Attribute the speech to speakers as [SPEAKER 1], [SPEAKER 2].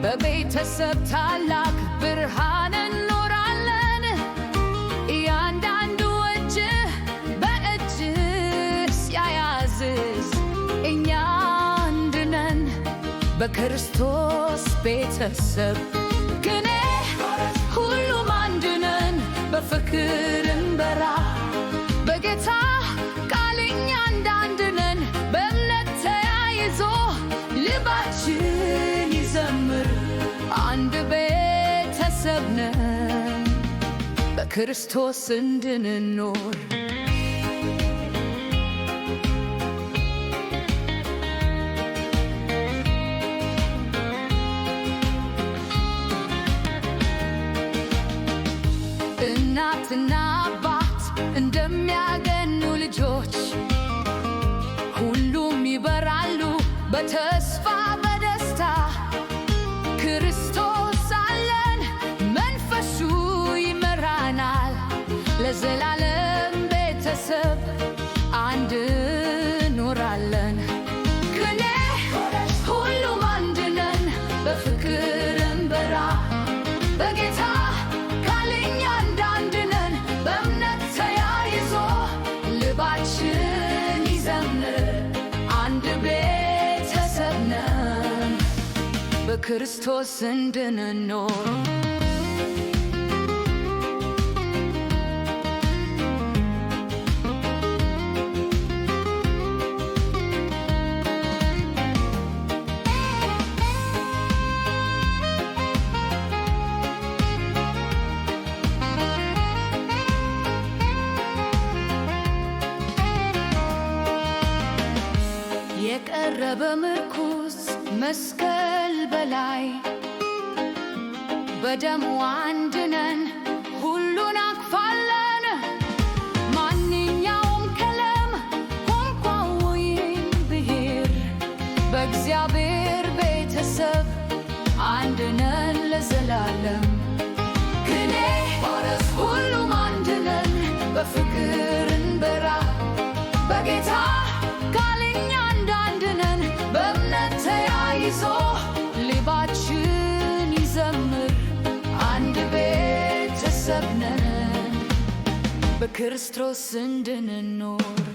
[SPEAKER 1] በቤተሰብ ታላቅ ብርሃን እንኖራለን። እያንዳንዱ እጅ በእጅ ሲያያዝዝ እኛ አንድ ነን በክርስቶስ ቤተሰብ። ግን ሁሉም አንድ ነን በፍቅር እንበራ በጌታ ቃል እኛ አንድ ነን በእምነት ተያይዞ ልባችን ይዘምር አንድ ቤተሰብ ነን በክርስቶስ እንድንኖር። እናትና አባት እንደሚያገኑ ልጆች ሁሉም ይበራሉ በተስፋ በደስታ። ክርስቶስ አለን መንፈሱ ይመራናል ለዘላለም ቤተሰብ አንድ ኖራለን። ከኔ ሁሉም አንድ ነን በፍቅር እንበራ በጌታ ቃል እኛ አንድ ነን በእምነት ተያይዞ ልባችን ይዘምር አንድ ቤተሰብ ነን በክርስቶስ እንድንኖር። የቀረበ ምርኩስ መስቀል በላይ በደሙ አንድ ነን ሁሉን አቅፋለን። ማንኛውም ቀለም ቋንቋ ወይም ብሔር በእግዚአብሔር ቤተሰብ አንድ ነን ለዘላለም። ግን ሁሉም አንድ ነን በፍቅር እንበራ በጌታ ቃል እኛ አንድ ነን በእምነት ተያይዞ ልባችን ይዘምር አንድ ቤተሰብ ነን በክርስቶስ እንድንኖር።